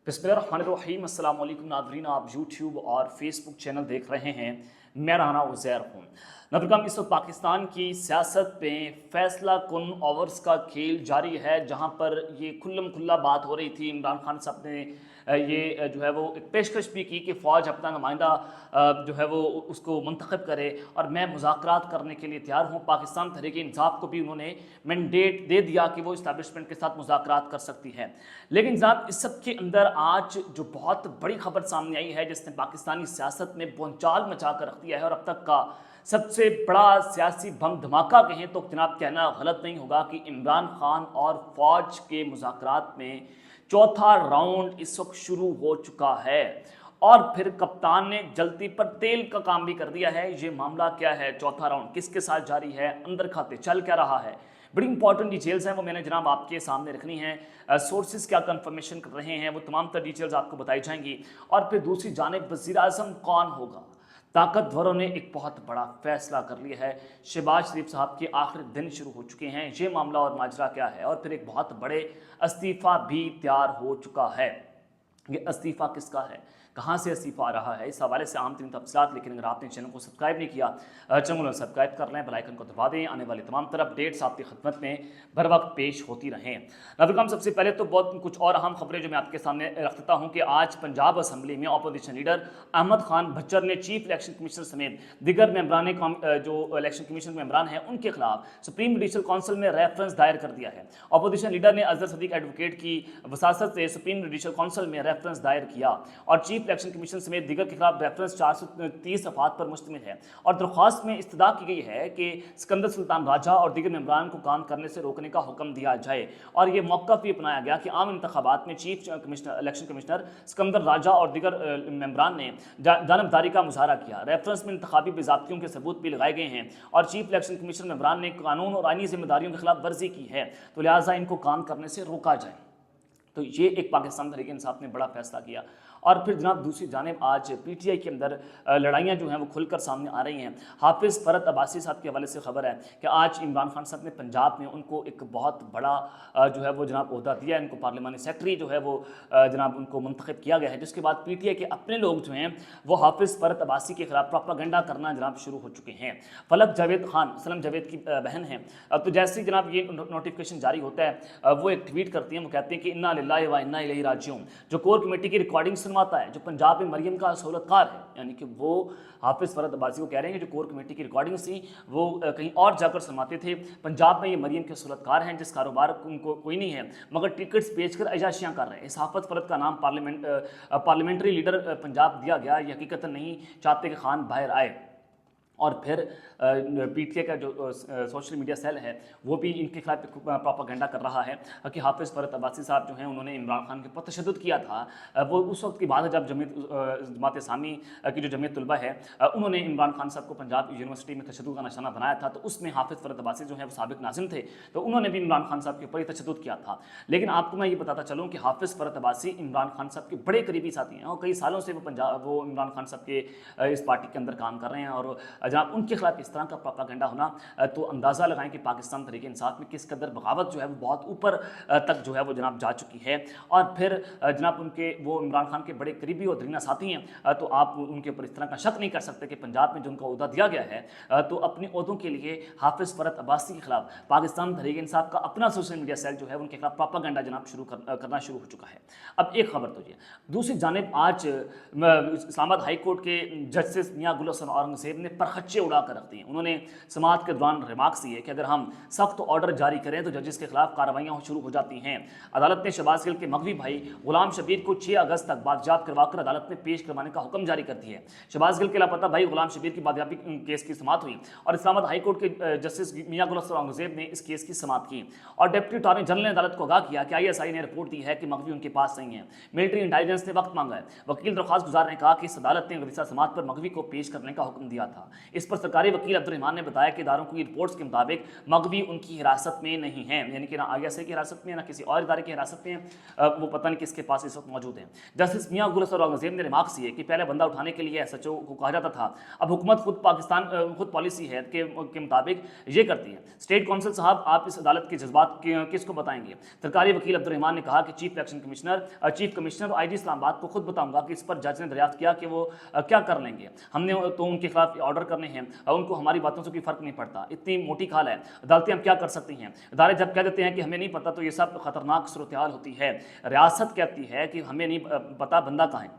बिस्मिल्लाहिर्रहमानिर्रहीम। अस्सलाम वालेकुम नाज़रीन, आप यूट्यूब और फेसबुक चैनल देख रहे हैं। मैं राना उज़ैर हूँ। नाज़रीन, इस वक्त पाकिस्तान की सियासत में फ़ैसला कुन ओवर्स का खेल जारी है, जहाँ पर ये खुल्लम खुल्ला बात हो रही थी। इमरान खान साहब ने जो है वो एक पेशकश भी की कि फ़ौज अपना नुमाइंदा जो है वो उसको मुंतखब करे और मैं मुज़ाकरात करने के लिए तैयार हूँ। पाकिस्तान तहरीक-ए-इंसाफ को भी उन्होंने मैंडेट दे दिया कि वो इस्टेब्लिशमेंट के साथ मुज़ाकरात कर सकती है। लेकिन जनाब, इस सब के अंदर आज जो बहुत बड़ी खबर सामने आई है, जिसने पाकिस्तानी सियासत में बोलचाल मचा कर रख दिया है और अब तक का सबसे बड़ा सियासी बम धमाका कहें तो जनाब कहना गलत नहीं होगा कि इमरान खान और फौज के मुज़ाकरात में चौथा राउंड इस वक्त शुरू हो चुका है। और फिर कप्तान ने जल्दी पर तेल का काम भी कर दिया है। ये मामला क्या है, चौथा राउंड किसके साथ जारी है, अंदर खाते चल क्या रहा है, बड़ी इंपॉर्टेंट डिटेल्स हैं, वो मैंने जनाब आपके सामने रखनी है। सोर्सेज क्या कंफर्मेशन कर रहे हैं, वो तमाम तर डिटेल्स आपको बताई जाएंगी। और फिर दूसरी जानिब वज़ीर आज़म कौन होगा, ताकतवरों ने एक बहुत बड़ा फैसला कर लिया है। शहबाज शरीफ साहब के आखिरी दिन शुरू हो चुके हैं। ये मामला और माजरा क्या है, और फिर एक बहुत बड़े इस्तीफ़ा भी तैयार हो चुका है। ये इस्तीफ़ा किसका है, कहाँ से इस्तीफ़ा आ रहा है, इस हवाले से आम तरीन तफसीलात। लेकिन अगर आपने चैनल को सब्सक्राइब नहीं किया, चैनल को सब्सक्राइब कर लें, बेल आइकन को दबा दें। आने वाली तमाम तरह अपडेट्स आपकी खिदमत में बर वक्त पेश होती रहें। नाज़रीन, सबसे पहले तो बहुत कुछ और अहम खबरें जो मैं आपके सामने रख देता हूँ कि आज पंजाब असम्बली में अपोजिशन लीडर अहमद खान भच्चर ने चीफ इलेक्शन कमीशनर समेत दिगर मेम्बरान जो इलेक्शन कमीशन मेम्बरान हैं उनके खिलाफ सुप्रीम जुडिशल काउंसिल में रेफरेंस दायर कर दिया है। अपोजिशन लीडर ने अजहर सदीक एडवोकेट की वसासत से सुप्रीम जुडिशल काउंसिल में रेफरेंस दायर किया और चीफ इलेक्शन कमीशन समेत दिगर के खिलाफ रेफरेंस 430 सफ़ात पर मुश्तमिल है। और दरख्वास्त में इस्तदा की गई है कि सिकंदर सुल्तान राजा और दिगर मेम्बरान को काम करने से रोकने का हुक्म दिया जाए। और ये मौका भी अपनाया गया कि आम इंतखाबात में चीफ इलेक्शन कमिश्नर सिकंदर राजा और दिगर मेम्बरान ने जानबदारी का मुजाहरा किया। रेफरेंस में इंतखाबी बेज़ाब्तियों के सबूत भी लगाए गए हैं और चीफ इलेक्शन कमिश्नर मेम्बरान ने कानून और आईनी जिम्मेदारियों के खिलाफ वर्जी की है, तो लिहाजा इनको काम करने से रोका जाए। तो ये एक पाकिस्तान तहरीक इंसाफ ने बड़ा फैसला किया। और फिर जनाब दूसरी जानिब आज पीटीआई के अंदर लड़ाइयाँ जो हैं वो खुलकर सामने आ रही हैं। हाफिज़ फ़रत अब्बासी साहब के हवाले से खबर है कि आज इमरान खान साहब ने पंजाब में उनको एक बहुत बड़ा जो है वो जनाब ओहदा दिया है। इनको पार्लिमानी सेक्रेटरी जो है वो जनाब उनको मुंतखब किया गया है, जिसके बाद पीटीआई के अपने लोग जो हैं वो हाफिज़ फ़रत अब्बासी के खिलाफ प्रोपागेंडा करना जनाब शुरू हो चुके हैं। फलक जावेद खान सलम जावेद की बहन है, तो जैसे ही जनाब ये नोटिफिकेशन जारी होता है वो एक ट्वीट करती हैं। वो कहते हैं कि इन्ना लिल्लाहि व इन्ना इलैहि राजिऊन, जो कोर कमेटी की रिकॉर्डिंग सुनवाता है, जो पंजाब में मरियम का सहूलतकार है, यानी कि वो हाफिज़ फ़रत अब्बासी को कह रहे हैं कि जो कोर कमेटी की रिकॉर्डिंग थी वो कहीं और जाकर सुनवाते थे। पंजाब में ये मरियम के सहूलतकार हैं, जिस कारोबार उनको कोई नहीं है, मगर टिकट्स बेचकर अयाशियाँ कर रहे हैं। इस हाफिज़ फ़रत का नाम पार्लियामेंट्री लीडर पंजाब दिया गया। ये हकीकतन नहीं चाहते कि खान बाहर आए। और फिर पीटीआई का जो सोशल मीडिया सेल है वो भी इनके खिलाफ प्रोपागेंडा कर रहा है कि हाफिज़ फ़रत अब्बासी साहब जो हैं उन्होंने इमरान खान के ऊपर तशद्दुद किया था। वो उस वक्त की बात है जब जमात इस्लामी की जो जमीयत तलबा है उन्होंने इमरान खान साहब को पंजाब यूनिवर्सिटी में तशद्दुद का निशाना बनाया था। तो उसमें हाफिज़ फ़रत अब्बासी जो है वो साबिक नाज़िम थे, तो उन्होंने भी इमरान खान साहब के ऊपर तशद्दुद किया था। लेकिन आपको मैं ये बताता चलूँ कि हाफिज़ फ़रत अब्बासी इमरान खान साहब के बड़े करीबी साथी हैं और कई सालों से वो इमरान खान साहब के इस पार्टी के अंदर काम कर रहे हैं। और जनाब उनके खिलाफ इस तरह का प्रोपागेंडा होना, तो अंदाज़ा लगाएं कि पाकिस्तान तहरीक इंसाफ में किस कदर बगावत जो है वो बहुत ऊपर तक जो है वो जनाब जा चुकी है। और फिर जनाब उनके वो इमरान खान के बड़े करीबी और दरीना साथी हैं, तो आप उनके ऊपर इस तरह का शक नहीं कर सकते कि पंजाब में जो उनका ओहदा दिया गया है तो अपने ओहदों के लिए हाफिज़ फ़रत अब्बासी के खिलाफ पाकिस्तान तहरीक इंसाफ का अपना सोशल मीडिया सेल जो है उनके खिलाफ प्रोपागेंडा जनाब करना शुरू हो चुका है। अब एक खबर तो ये, दूसरी जानिब आज इस्लामाबाद हाई कोर्ट के जस्टिस मियां गुल हसन औरंगज़ेब ने परखच्चे उड़ा कर रख दिए। उन्होंने समाअत के दौरान रिमार्क्स दिए कि अगर हम सख्त ऑर्डर जारी करें तो जजेस के खिलाफ कार्रवाइयाँ शुरू हो जाती हैं। अदालत ने शहबाज गिल के मगवी भाई गुलाम शबीर को 6 अगस्त तक बादशाह करवाकर अदालत में पेश करवाने का हुक्म जारी कर दिया है। शहबाज गिल के लापता भाई गुलाम शबीर की बादयाबी केस की समाअत हुई और इस्लामाबाद हाई कोर्ट के जस्टिस मियां गुल हसन औरंगज़ेब ने इस केस की समाअत की और डिप्टी अटॉर्नी जनरल ने अदालत को आगाह किया कि ISI ने रिपोर्ट दी है कि मगवी उनके पास नहीं है। मिलिट्री इंटेलिजेंस ने वक्त मांगा है। वकील दरख्वास्त गुजार ने कहा कि इस अदालत ने गुज़िश्ता समाअत पर मगवी को पेश करने का हुक्म दिया था। इस पर सरकारी वकील अब्दुर्रहमान ने बताया कि इदारों की रिपोर्ट्स के मुताबिक मगवी उनकी हिरासत में नहीं है, यानी कि ना ISI की हिरासत में, ना किसी और इदारे की हिरासत में, वो पता नहीं किसके पास इस वक्त मौजूद है। जस्टिस मियां गुल औरंगजेब ने रिमार्क्स किए कि पहले बंदा उठाने के लिए SHO को कहा जाता था, अब हुकूमत खुद पॉलिसी है के मुताबिक ये करती है। स्टेट काउंसिल साहब, आप इस अदालत के जज्बात किसको बताएंगे? सरकारी वकील अब्दुर्रहमान ने कहा कि चीफ कमिश्नर IG इस्लामाबाद को खुद बताऊंगा कि इस पर जज ने दरियाफ्त किया कि वो क्या कर लेंगे, हमने तो उनके खिलाफ ऑर्डर करने हैं, उनको हमारी बातों से कोई फर्क नहीं पड़ता, इतनी मोटी खाल है, अदालतें हम क्या कर सकती हैं? इदारे जब कह देते हैं कि हमें नहीं पता तो ये सब खतरनाक सूरत हाल होती है। रियासत कहती है कि हमें नहीं पता बंदा कहाँ है,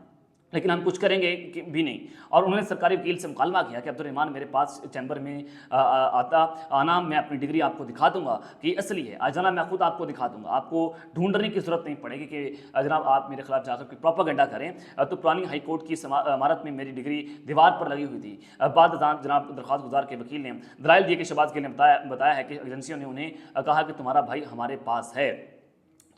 लेकिन हम कुछ करेंगे भी नहीं। और उन्होंने सरकारी वकील से मुकालमा किया कि अब्दुर्रहमान मेरे पास चैम्बर में आना, मैं अपनी डिग्री आपको दिखा दूंगा कि असली है, आज जाना मैं खुद आपको दिखा दूंगा, आपको ढूंढने की जरूरत नहीं पड़ेगी कि जनाब आप मेरे खिलाफ जाकर कोई प्रोपेगेंडा करें। तो पुरानी हाई कोर्ट की इमारत में मेरी डिग्री दीवार पर लगी हुई थी। बाद जनाब दरख्वास्त गुजार के वकील ने दलाइल दिए कि शहबाज गिल ने बताया है कि एजेंसियों ने उन्हें कहा कि तुम्हारा भाई हमारे पास है,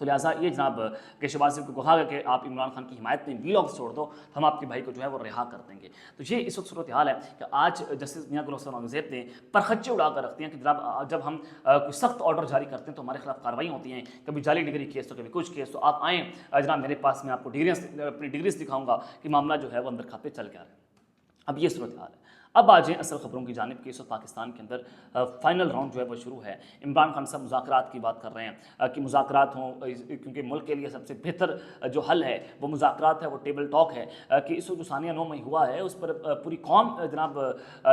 तो लिहाजा ये जनाब के शहबाज को कहा गया कि आप इमरान खान की हिमायत में वीलॉग्स छोड़ दो, तो हम आपके भाई को जो है वो रिहा कर देंगे। तो ये इस वक्त सूरत हाल है कि आज जस्टिस मियां गुल औरंगजेब ने परखच्चे उड़ा कर रखते हैं कि जनाब जब हम कोई सख्त ऑर्डर जारी करते हैं तो हमारे खिलाफ कार्रवाई होती हैं, कभी जाली डिग्री केस तो कभी कुछ केस, तो आप आएँ जनाब मेरे पास, मैं आपको अपनी डिग्रीज दिखाऊंगा कि मामला जो है वो अंदर खाते चल गया है। अब ये सूरत हाल है। अब आ जाएँ असल खबरों की जानिब कि इस वक्त पाकिस्तान के अंदर फाइनल राउंड जो है वो शुरू है। इमरान खान साहब मुज़ाकरात की बात कर रहे हैं कि मुज़ाकरात हों, क्योंकि मुल्क के लिए सबसे बेहतर जो हल है वो मुज़ाकरात है, वो टेबल टॉक है। कि इस वक्त जो सानिया 9 मई हुआ है उस पर पूरी कौम जनाब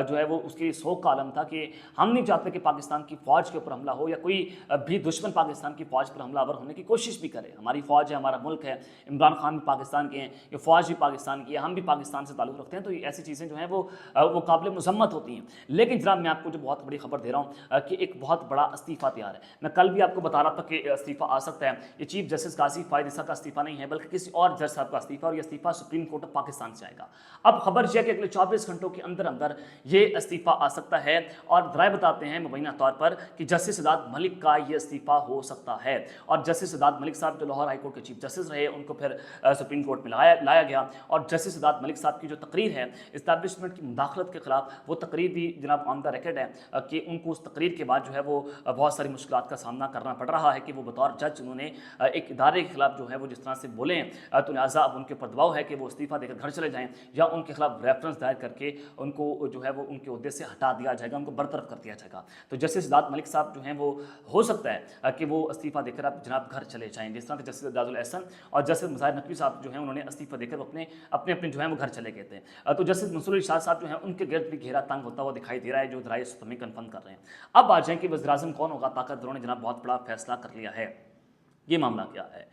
जो है वो उसकी शोक का आलम था कि हम नहीं चाहते कि पाकिस्तान की फ़ौज के ऊपर हमला हो या कोई भी दुश्मन पाकिस्तान की फ़ौज पर हमलावर होने की कोशिश भी करे। हमारी फ़ौज है, हमारा मुल्क है, इमरान खान भी पाकिस्तान के हैं, ये फ़ौज भी पाकिस्तान की है, हम भी पाकिस्तान से ताल्लुक़ रखते हैं, तो ऐसी चीज़ें जो हैं वो काबिल मज़म्मत होती हैं। लेकिन जनाब मैं आपको जो बहुत बड़ी खबर दे रहा हूँ कि एक बहुत बड़ा इस्तीफ़ा तैयार है। मैं कल भी आपको बता रहा था कि इस्तीफ़ा आ सकता है। ये चीफ जस्टिस काजी फायद ईसा का इस्तीफ़ा नहीं है, बल्कि किसी और जज साहब का इस्तीफ़ा, और ये इस्तीफ़ा सुप्रीम कोर्ट ऑफ पाकिस्तान से आएगा। अब खबर यह है कि अगले 24 घंटों के अंदर अंदर ये इस्तीफ़ा आ सकता है, और राय बताते हैं मुबैना तौर पर कि जस्टिस सिद्धार्थ मलिक का ये इस्तीफ़ा हो सकता है। और जस्टिस सिद्धार्थ मलिक साहब जो लाहौर हाई कोर्ट के चीफ जस्टिस रहे, उनको फिर सुप्रीम कोर्ट में लाया गया, और जस्टिस सिद्धार्थ मलिक साहब की जो तकरीर है इस्टेब्लिशमेंट की मुदाखलत के खिलाफ, वो तकरीर भी जनाब ऑन द रिकॉर्ड है कि उनको उस तकरीर के बाद जो है वो बहुत सारी मुश्किलात का सामना करना पड़ रहा है कि वो बतौर जज उन्होंने एक इदारे के खिलाफ जो है वो जिस तरह से बोले, तो लिहाजा अब उनके ऊपर दबाव है कि वो इस्तीफ़ा देकर घर चले जाएं, या उनके खिलाफ रेफरेंस दायर करके उनको जो है वो उनके ओहदे से हटा दिया जाएगा, उनको बरतरफ कर दिया जाएगा। तो जस्टिस सिद्धार्थ मलिक साहब जो हैं वो हो सकता है कि वो इस्तीफ़ा देकर अब जनाब घर चले जाएँ, जिस तरह से जस्टिस एजाजुल एहसन और जस्टिस मुज़ाहिर नकवी साहब जो हैं उन्होंने इस्तीफ़ा देकर अपने जो है वो घर चले गए थे। तो जस्टिस मंसूर इरशाद साहब जो हैं उनके गिरद भी घेरा तंग होता हुआ दिखाई दे रहा है, जो दराए में कन्फर्म कर रहे हैं। अब आ जाएं कि वज़ीर-ए-आज़म कौन होगा। ताकतवरों ने जनाब बहुत बड़ा फैसला कर लिया है। ये मामला क्या है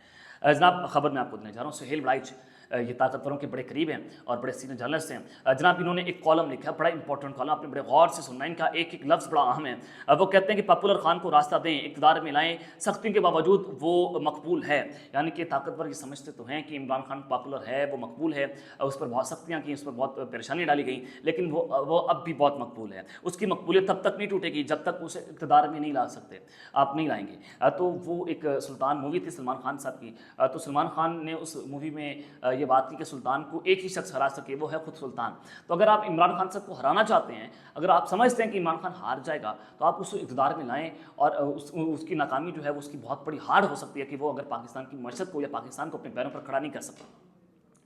जनाब, खबर मैं आपको देने जा रहा हूँ। सुहेल बड़ाइच ये ताकतवरों के बड़े करीब हैं और बड़े सीनियर जर्नलिस्ट हैं जनाब। इन्होंने एक कॉलम लिखा, बड़ा इंपॉर्टेंट कॉलम, आपने बड़े गौर से सुनना, इनका एक एक लफ्ज़ बड़ा अहम है। वो कहते हैं कि पॉपुलर खान को रास्ता दें, इक़्तिदार में लाएं, सख्तियों के बावजूद वो मकबूल है। यानी कि ताकतवर ये समझते तो हैं कि इमरान खान पॉपुलर है, वो मकबूल है, उस पर बहुत सख्तियाँ की, उस पर बहुत परेशानी डाली गई, लेकिन वो अब भी बहुत मकबूल है। उसकी मकबूलियत तब तक नहीं टूटेगी जब तक उसे इक़्तिदार में नहीं ला सकते, आप नहीं लाएंगे। तो वो एक सुल्तान मूवी थी सलमान खान साहब की, तो सलमान खान ने उस मूवी में ये बात की कि सुल्तान को एक ही शख्स हरा सके, वो है खुद सुल्तान। तो अगर आप इमरान खान साहब को हराना चाहते हैं, अगर आप समझते हैं कि इमरान खान हार जाएगा, तो आप उस इक़्तिदार में लाएं, और उसकी नाकामी जो है वो उसकी बहुत बड़ी हार्ड हो सकती है कि वो अगर पाकिस्तान की मशहद को या पाकिस्तान को अपने पैरों पर खड़ा नहीं कर सकता।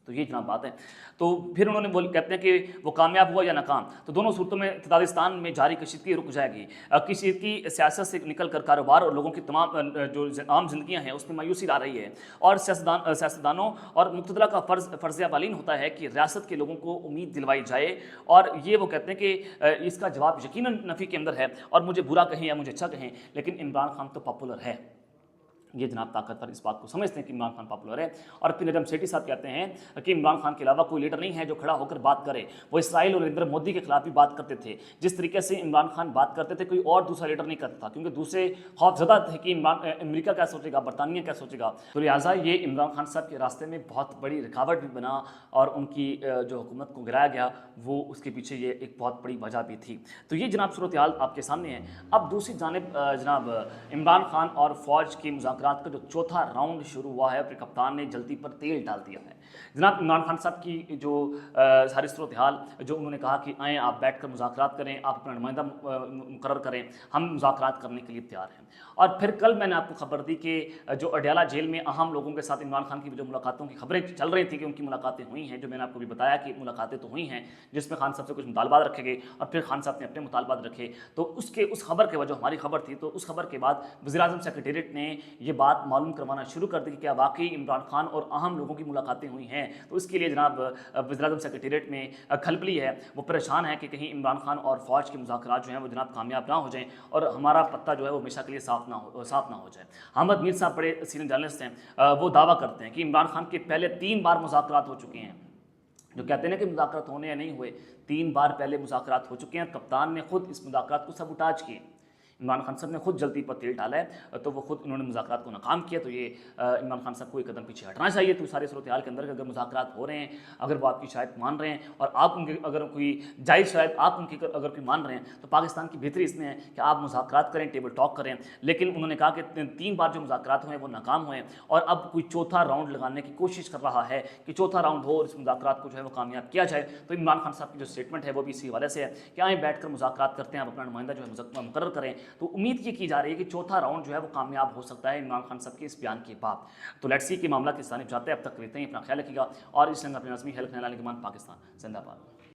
तो ये जनाब बात है। तो फिर उन्होंने कहते हैं कि वो कामयाब हुआ या नाकाम, तो दोनों सूरतों में ताजिस्तान में जारी कशीदगी रुक जाएगी। किसी की सियासत से निकल कर कारोबार और लोगों की तमाम जो आम जिंदगियां हैं उसमें मायूसी ला रही है। और सियासतदानों और मुक़्तदरा का फ़र्ज़ बालीन होता है कि रियासत के लोगों को उम्मीद दिलवाई जाए, और ये वो कहते हैं कि इसका जवाब यकीनन नफ़ी के अंदर है। और मुझे बुरा कहें या मुझे अच्छा कहें, लेकिन इमरान खान तो पॉपुलर है। ये जनाब ताकतवर इस बात को समझते हैं कि इमरान खान पॉपुलर है। और फिर नजम सेठी साहब कहते हैं कि इमरान खान के अलावा कोई लीडर नहीं है जो खड़ा होकर बात करे। वो इसराइल और नरेंद्र मोदी के खिलाफ भी बात करते थे, जिस तरीके से इमरान खान बात करते थे कोई और दूसरा लीडर नहीं करता था, क्योंकि दूसरे खौफजदा थे कि अमेरिका क्या सोचेगा, बरतानिया क्या सोचेगा। तो लिहाजा ये इमरान खान साहब के रास्ते में बहुत बड़ी रुकावट भी बना, और उनकी जो हुकूमत को गिराया गया वो उसके पीछे ये एक बहुत बड़ी वजह भी थी। तो ये जनाब सूरत हाल आपके सामने है। अब दूसरी जानिब जनाब इमरान खान और फ़ौज की मुज़ाकरात मुज़ाकरात का जो चौथा राउंड शुरू हुआ है, अपने कप्तान ने जल्दी पर तेल डाल दिया है। जनाब इमरान खान साहब की जो सारी सूरत हाल, जो उन्होंने कहा कि आएँ आप बैठ कर मुज़ाकरात करें, आप अपना नुमाइंदा मुकर्रर करें, हम मुज़ाकरात करने के लिए तैयार हैं। और फिर कल मैंने आपको खबर दी कि जो अडयाला जेल में अहम लोगों के साथ इमरान खान की जो मुलाकातों की खबरें चल रही थी कि उनकी मुलाकातें हुई हैं, जो मैंने आपको भी बताया कि मुलाकातें तो हुई हैं, जिसमें खान साहब से कुछ मुतालबात रखे गए और फिर खान साहब ने अपने मुतालबात रखे। तो उस खबर के वजह हमारी खबर थी, तो उस खबर के बाद वज़ीर-ए-आज़म सेक्रेटेरिएट ने ये बात मालूम करवाना शुरू कर दी कि क्या वाकई इमरान खान और अहम लोगों की मुलाकातें हुई हैं। तो इसके लिए जनाब वज़ीर-ए-आज़म सेक्रेटेरिएट में खलबली है, वो परेशान है कि कहीं इमरान खान और फ़ौज के मुज़ाकरात जो हैं वो जनाब कामयाब ना हो जाएँ और हमारा पत्ता जो है वो हमेशा के लिए साफ़ ना हो जाए। अहमद मीर साहब बड़े सीनियर जर्नलिस्ट हैं, वो दावा करते हैं कि इमरान खान के पहले 3 बार मुज़ाकरात हो चुके हैं। जो कहते हैं ना कि मुज़ाकरात होने या नहीं हुए, 3 बार पहले मुज़ाकरात हो चुके हैं। कप्तान ने खुद इस मुज़ाकरात को सबूताज किए। इमरान खान साहब ने खुद जल्दी पर तेल डाला है, तो वो खुद उन्होंने मुज़ाकरात को नाकाम किया। तो ये इमरान खान साहब को एक कदम पीछे हटना चाहिए। तो सारे सूरत हाल के अंदर अगर मुज़ाकरात हो रहे हैं, अगर वो आपकी शायद मान रहे हैं और आप उनके अगर कोई जायज़ शायद आप उनकी अगर कोई मान रहे हैं, तो पाकिस्तान की बेहतरी इसमें है कि आप मुज़ाकरात करें, टेबल टॉक करें। लेकिन उन्होंने कहा कि 3 बार जो मुज़ाकरात हुए वो नाकाम हुए और अब कोई चौथा राउंड लगाने की कोशिश कर रहा है कि चौथा राउंड हो और इस मुज़ाकरात को जो है वो कामयाब किया जाए। तो इमरान खान साहब की जो स्टेटमेंट है वो भी इसी हवाले से है कि आएँ बैठ कर मुज़ाकरात करते हैं, आप अपना नुमाइंदा जो है मुकर्रर करें। तो उम्मीद ये की जा रही है कि चौथा राउंड जो है वो कामयाब हो सकता है इमरान खान साहब के इस बयान के बाद। तो लेट्स सी कि मामला किस जानिब जाता है। अब तक रहते हैं, अपना ख्याल रखिएगा और इस अपने नज़मी हेल्थ पाकिस्तान जिंदाबाद।